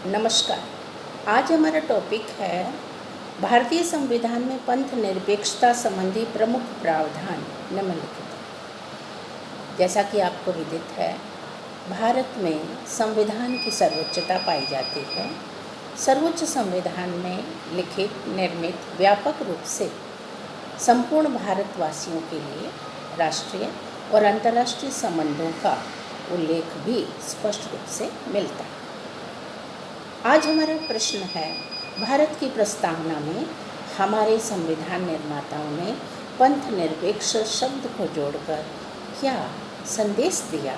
नमस्कार। आज हमारा टॉपिक है भारतीय संविधान में पंथ निरपेक्षता संबंधी प्रमुख प्रावधान निम्नलिखित। जैसा कि आपको विदित है, भारत में संविधान की सर्वोच्चता पाई जाती है। सर्वोच्च संविधान में लिखित, निर्मित व्यापक रूप से संपूर्ण भारतवासियों के लिए राष्ट्रीय और अंतर्राष्ट्रीय संबंधों का उल्लेख भी स्पष्ट रूप से मिलता है। आज हमारा प्रश्न है, भारत की प्रस्तावना में हमारे संविधान निर्माताओं ने पंथ निरपेक्ष शब्द को जोड़कर क्या संदेश दिया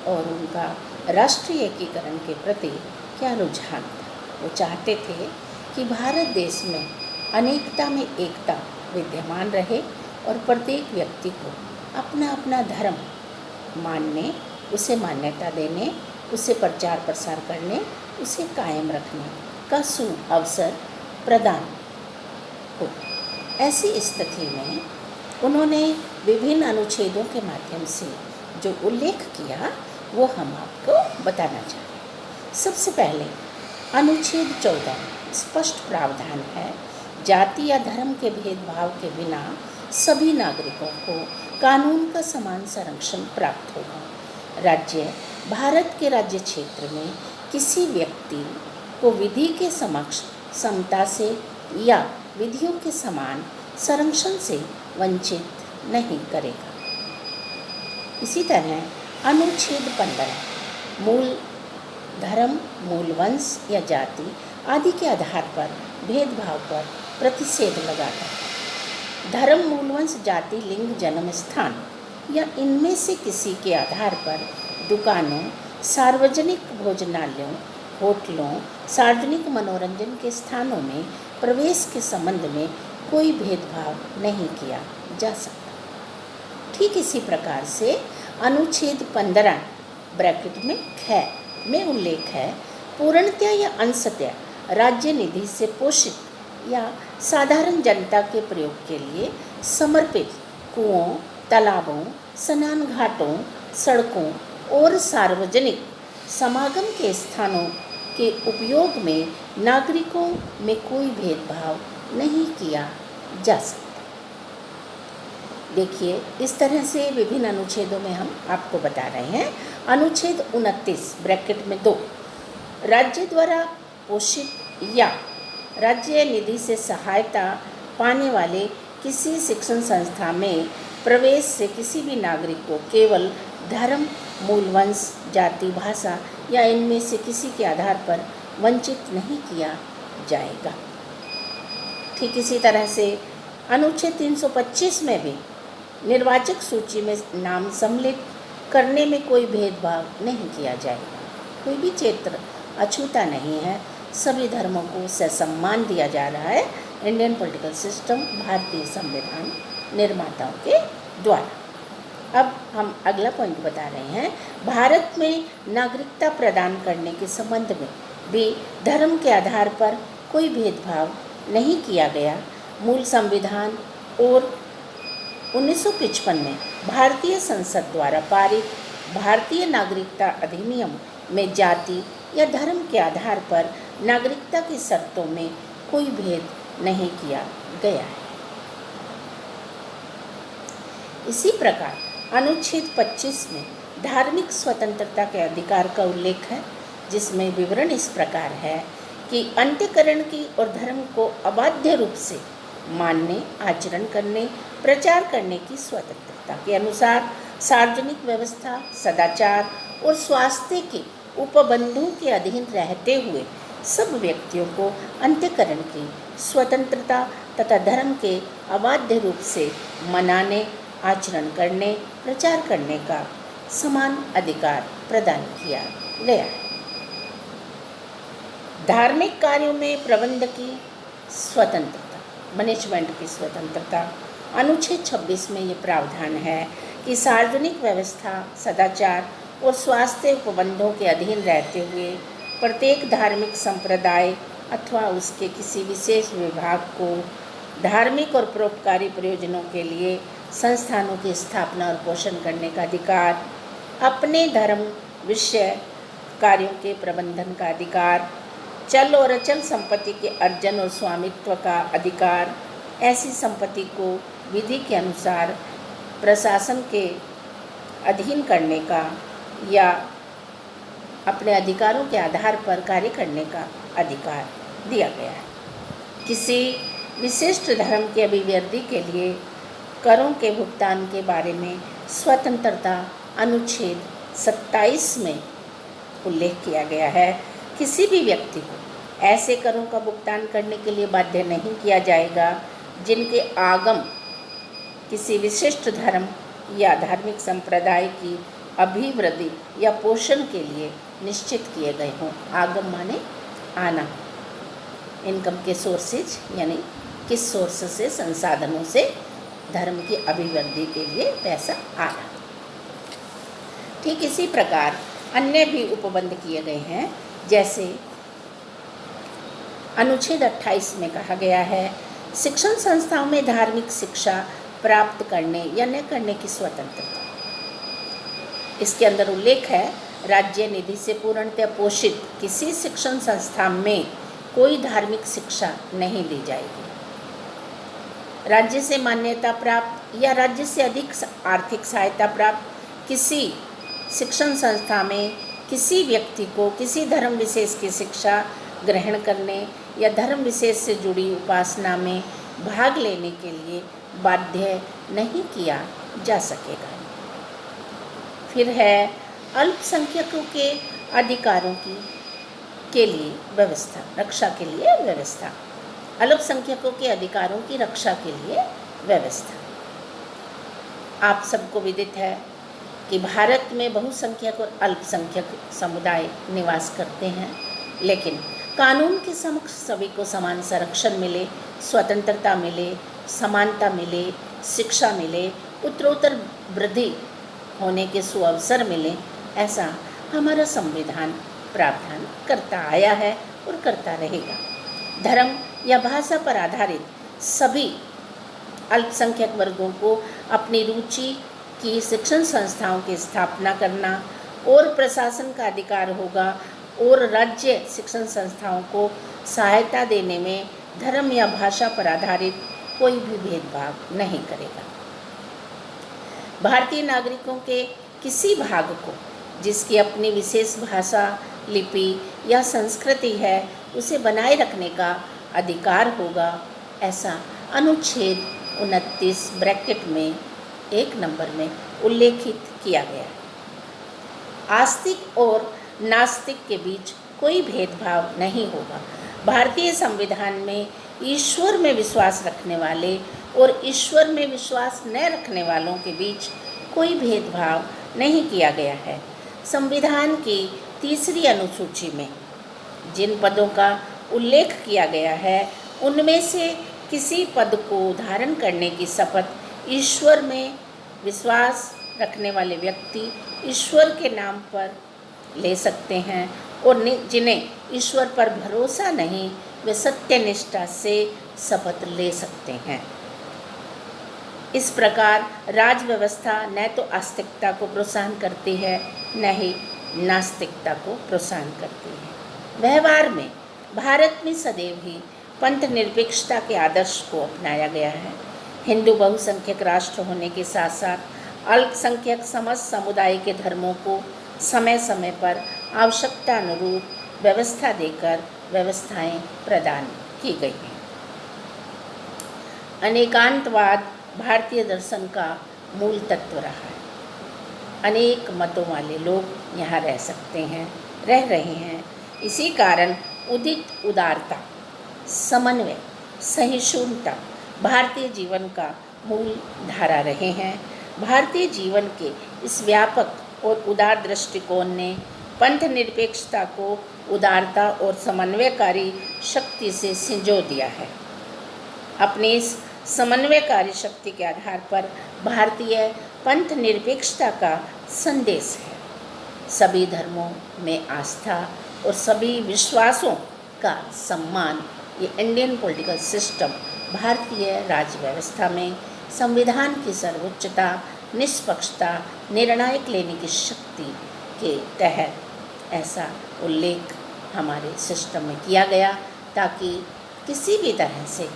और उनका राष्ट्रीय एकीकरण के प्रति क्या रुझान था। वो चाहते थे कि भारत देश में अनेकता में एकता विद्यमान रहे और प्रत्येक व्यक्ति को अपना अपना धर्म मानने, उसे मान्यता देने, उसे प्रचार प्रसार करने, उसे कायम रखने का अवसर प्रदान हो। ऐसी स्थिति में उन्होंने विभिन्न अनुच्छेदों के माध्यम से जो उल्लेख किया वो हम आपको बताना चाहें। सबसे पहले अनुच्छेद 14 स्पष्ट प्रावधान है, जाति या धर्म के भेदभाव के बिना सभी नागरिकों को कानून का समान संरक्षण प्राप्त होगा। राज्य भारत के राज्य क्षेत्र में किसी व्यक्ति को विधि के समक्ष समता से या विधियों के समान संरक्षण से वंचित नहीं करेगा। इसी तरह अनुच्छेद 15 मूल धर्म, मूल वंश या जाति आदि के आधार पर भेदभाव पर प्रतिषेध लगाता है। धर्म, मूल वंश, जाति, लिंग, जन्म स्थान या इनमें से किसी के आधार पर दुकानों, सार्वजनिक भोजनालयों, होटलों, सार्वजनिक मनोरंजन के स्थानों में प्रवेश के संबंध में कोई भेदभाव नहीं किया जा सकता। ठीक इसी प्रकार से अनुच्छेद 15 ब्रैकेट में ख में उल्लेख है, पूर्णतया या अंशतः राज्य निधि से पोषित या साधारण जनता के प्रयोग के लिए समर्पित कुओं, तालाबों, स्नान घाटों, सड़कों और सार्वजनिक समागम के स्थानों के उपयोग में नागरिकों में कोई भेदभाव नहीं किया जा सकता। देखिए, इस तरह से विभिन्न अनुच्छेदों में हम आपको बता रहे हैं। अनुच्छेद 29 ब्रैकेट में 2 राज्य द्वारा पोषित या राज्य निधि से सहायता पाने वाले किसी शिक्षण संस्था में प्रवेश से किसी भी नागरिक को केवल धर्म, मूल वंश, जाति, भाषा या इनमें से किसी के आधार पर वंचित नहीं किया जाएगा। ठीक इसी तरह से अनुच्छेद 325 में भी निर्वाचक सूची में नाम सम्मिलित करने में कोई भेदभाव नहीं किया जाएगा। कोई भी क्षेत्र अछूता नहीं है, सभी धर्मों को सम्मान दिया जा रहा है इंडियन पॉलिटिकल सिस्टम, भारतीय संविधान निर्माताओं के द्वारा। अब हम अगला पॉइंट बता रहे हैं, भारत में नागरिकता प्रदान करने के संबंध में भी धर्म के आधार पर कोई भेदभाव नहीं किया गया। मूल संविधान और 1955 में भारतीय संसद द्वारा पारित भारतीय नागरिकता अधिनियम में जाति या धर्म के आधार पर नागरिकता की शर्तों में कोई भेद नहीं किया गया है। इसी प्रकार अनुच्छेद 25 में धार्मिक स्वतंत्रता के अधिकार का उल्लेख है, जिसमें विवरण इस प्रकार है कि अंत्यकरण की और धर्म को अबाध्य रूप से मानने, आचरण करने, प्रचार करने की स्वतंत्रता के अनुसार सार्वजनिक व्यवस्था, सदाचार और स्वास्थ्य के उपबंधों के अधीन रहते हुए सब व्यक्तियों को अंत्यकरण की स्वतंत्रता तथा धर्म के अबाध्य रूप से मनाने, आचरण करने, प्रचार करने का समान अधिकार प्रदान किया गया है। धार्मिक कार्यों में प्रबंध की स्वतंत्रता, मैनेजमेंट की स्वतंत्रता। अनुच्छेद 26 में ये प्रावधान है कि सार्वजनिक व्यवस्था, सदाचार और स्वास्थ्य उपबंधों के अधीन रहते हुए प्रत्येक धार्मिक संप्रदाय अथवा उसके किसी विशेष विभाग को धार्मिक और परोपकारी प्रयोजनों के लिए संस्थानों की स्थापना और पोषण करने का अधिकार, अपने धर्म विषय कार्यों के प्रबंधन का अधिकार, चल और अचल संपत्ति के अर्जन और स्वामित्व का अधिकार, ऐसी संपत्ति को विधि के अनुसार प्रशासन के अधीन करने का या अपने अधिकारों के आधार पर कार्य करने का अधिकार दिया गया है। किसी विशिष्ट धर्म की अभिवृद्धि के लिए करों के भुगतान के बारे में स्वतंत्रता अनुच्छेद 27 में उल्लेख किया गया है। किसी भी व्यक्ति को ऐसे करों का भुगतान करने के लिए बाध्य नहीं किया जाएगा जिनके आगम किसी विशिष्ट धर्म या धार्मिक संप्रदाय की अभिवृद्धि या पोषण के लिए निश्चित किए गए हों। आगम माने आना, इनकम के सोर्सेज यानी किस सोर्स से, संसाधनों से धर्म की अभिवृद्धि के लिए पैसा आना। ठीक इसी प्रकार अन्य भी उपबंध किए गए हैं, जैसे अनुच्छेद 28 में कहा गया है शिक्षण संस्थाओं में धार्मिक शिक्षा प्राप्त करने या न करने की स्वतंत्रता। इसके अंदर उल्लेख है राज्य निधि से पूर्णतः पोषित किसी शिक्षण संस्था में कोई धार्मिक शिक्षा नहीं दी जाएगी। राज्य से मान्यता प्राप्त या राज्य से अधिक आर्थिक सहायता प्राप्त किसी शिक्षण संस्था में किसी व्यक्ति को किसी धर्म विशेष की शिक्षा ग्रहण करने या धर्म विशेष से जुड़ी उपासना में भाग लेने के लिए बाध्य नहीं किया जा सकेगा। फिर है अल्पसंख्यकों के अधिकारों के लिए व्यवस्था, रक्षा के लिए व्यवस्था। अल्पसंख्यकों के अधिकारों की रक्षा के लिए व्यवस्था। आप सबको विदित है कि भारत में बहुसंख्यक और अल्पसंख्यक समुदाय निवास करते हैं, लेकिन कानून के समक्ष सभी को समान संरक्षण मिले, स्वतंत्रता मिले, समानता मिले, शिक्षा मिले, उत्तरोत्तर वृद्धि होने के सुअवसर मिले, ऐसा हमारा संविधान प्रावधान करता आया है और करता रहेगा। धर्म या भाषा पर आधारित सभी अल्पसंख्यक वर्गों को अपनी रुचि की शिक्षण संस्थाओं की स्थापना करना और प्रशासन का अधिकार होगा और राज्य शिक्षण संस्थाओं को सहायता देने में धर्म या भाषा पर आधारित कोई भी भेदभाव नहीं करेगा। भारतीय नागरिकों के किसी भाग को जिसकी अपनी विशेष भाषा, लिपि या संस्कृति है उसे बनाए रखने का अधिकार होगा, ऐसा अनुच्छेद 29 ब्रैकेट में 1 नंबर में उल्लेखित किया गया है। आस्तिक और नास्तिक के बीच कोई भेदभाव नहीं होगा। भारतीय संविधान में ईश्वर में विश्वास रखने वाले और ईश्वर में विश्वास न रखने वालों के बीच कोई भेदभाव नहीं किया गया है। संविधान की 3री अनुसूची में जिन पदों का उल्लेख किया गया है उनमें से किसी पद को धारण करने की शपथ ईश्वर में विश्वास रखने वाले व्यक्ति ईश्वर के नाम पर ले सकते हैं और जिन्हें ईश्वर पर भरोसा नहीं वे सत्यनिष्ठा से शपथ ले सकते हैं। इस प्रकार राज व्यवस्था न तो आस्तिकता को प्रोत्साहन करती है न ही नास्तिकता को प्रोत्साहन करती है। व्यवहार में भारत में सदैव ही पंथ निरपेक्षता के आदर्श को अपनाया गया है। हिंदू बहुसंख्यक राष्ट्र होने के साथ साथ अल्पसंख्यक समस्त समुदाय के धर्मों को समय समय पर आवश्यकता अनुरूप व्यवस्था देकर व्यवस्थाएं प्रदान की गई हैं। अनेकांतवाद भारतीय दर्शन का मूल तत्व रहा है। अनेक मतों वाले लोग यहाँ रह सकते हैं, रह रहे हैं। इसी कारण उदित उदारता, समन्वय, सहिष्णुता भारतीय जीवन का मूल धारा रहे हैं। भारतीय जीवन के इस व्यापक और उदार दृष्टिकोण ने पंथ निरपेक्षता को उदारता और समन्वयकारी शक्ति से संजो दिया है। अपनी इस समन्वयकारी शक्ति के आधार पर भारतीय पंथ निरपेक्षता का संदेश है। सभी धर्मों में आस्था और सभी विश्वासों का सम्मान, ये इंडियन पॉलिटिकल सिस्टम भारतीय राज्य व्यवस्था में संविधान की सर्वोच्चता, निष्पक्षता, निर्णायक लेने की शक्ति के तहत ऐसा उल्लेख हमारे सिस्टम में किया गया, ताकि किसी भी तरह से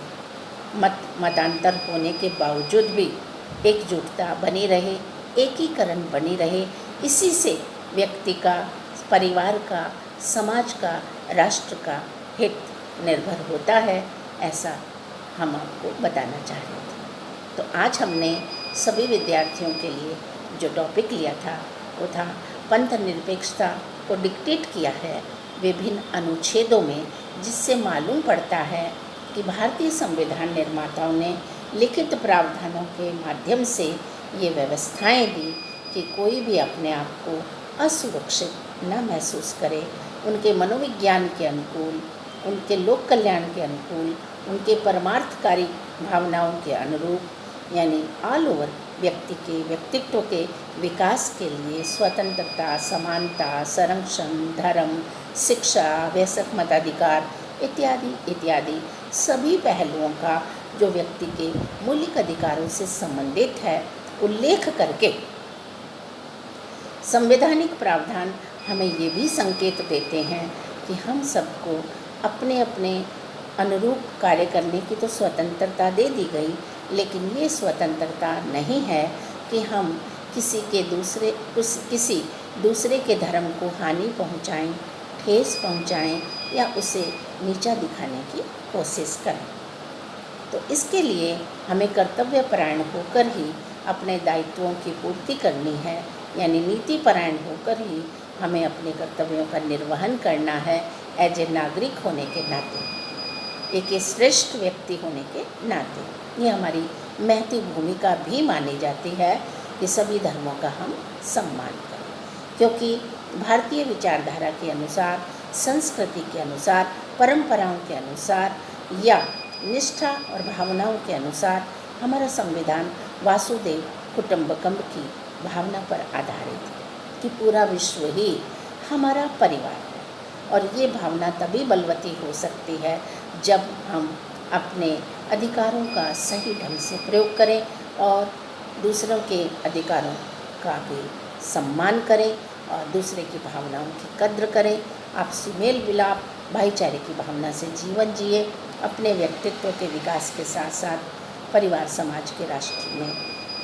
मतांतर होने के बावजूद भी एकजुटता बनी रहे, एकीकरण बनी रहे। इसी से व्यक्ति का, परिवार का, समाज का, राष्ट्र का हित निर्भर होता है, ऐसा हम आपको बताना चाह रहे थे। तो आज हमने सभी विद्यार्थियों के लिए जो टॉपिक लिया था वो था पंथ निरपेक्षता को डिक्टेट किया है विभिन्न अनुच्छेदों में, जिससे मालूम पड़ता है कि भारतीय संविधान निर्माताओं ने लिखित प्रावधानों के माध्यम से ये व्यवस्थाएं दी कि कोई भी अपने आप को असुरक्षित न महसूस करे, उनके मनोविज्ञान के अनुकूल, उनके लोक कल्याण के अनुकूल, उनके परमार्थकारी भावनाओं के अनुरूप, यानी ऑल ओवर व्यक्ति के व्यक्तित्व के विकास के लिए स्वतंत्रता, समानता, संरक्षण, धर्म, शिक्षा, वयस्क मताधिकार इत्यादि इत्यादि सभी पहलुओं का जो व्यक्ति के मौलिक अधिकारों से संबंधित है उल्लेख करके संवैधानिक प्रावधान हमें ये भी संकेत देते हैं कि हम सबको अपने अपने अनुरूप कार्य करने की तो स्वतंत्रता दे दी गई, लेकिन ये स्वतंत्रता नहीं है कि हम किसी दूसरे के धर्म को हानि पहुंचाएं, ठेस पहुंचाएं या उसे नीचा दिखाने की कोशिश करें। तो इसके लिए हमें कर्तव्यपरायण होकर ही अपने दायित्वों की पूर्ति करनी है, यानी नीतिपरायण होकर ही हमें अपने कर्तव्यों का निर्वहन करना है एज ए नागरिक होने के नाते, एक श्रेष्ठ व्यक्ति होने के नाते। ये हमारी महती भूमिका भी मानी जाती है कि सभी धर्मों का हम सम्मान करें, क्योंकि भारतीय विचारधारा के अनुसार, संस्कृति के अनुसार, परंपराओं के अनुसार या निष्ठा और भावनाओं के अनुसार हमारा संविधान वासुदेव कुटुंबकम की भावना पर आधारित है कि पूरा विश्व ही हमारा परिवार है। और ये भावना तभी बलवती हो सकती है जब हम अपने अधिकारों का सही ढंग से प्रयोग करें और दूसरों के अधिकारों का भी सम्मान करें और दूसरे की भावनाओं की कद्र करें, आपसी मेल मिलाप, भाईचारे की भावना से जीवन जिए, अपने व्यक्तित्व के विकास के साथ साथ परिवार, समाज के, राष्ट्र में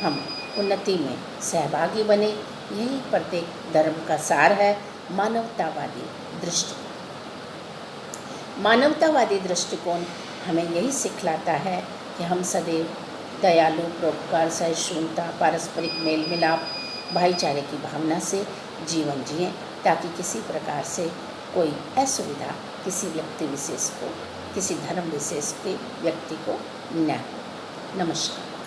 हम उन्नति में सहभागी बने। यही प्रत्येक धर्म का सार है, मानवतावादी दृष्टिकोण। मानवतावादी दृष्टिकोण हमें यही सिखलाता है कि हम सदैव दयालु, परोपकार, सहिष्णुता, पारस्परिक मेल मिलाप, भाईचारे की भावना से जीवन जिएं, ताकि किसी प्रकार से कोई असुविधा किसी व्यक्ति विशेष को, किसी धर्म विशेष के व्यक्ति को न हो। नमस्कार।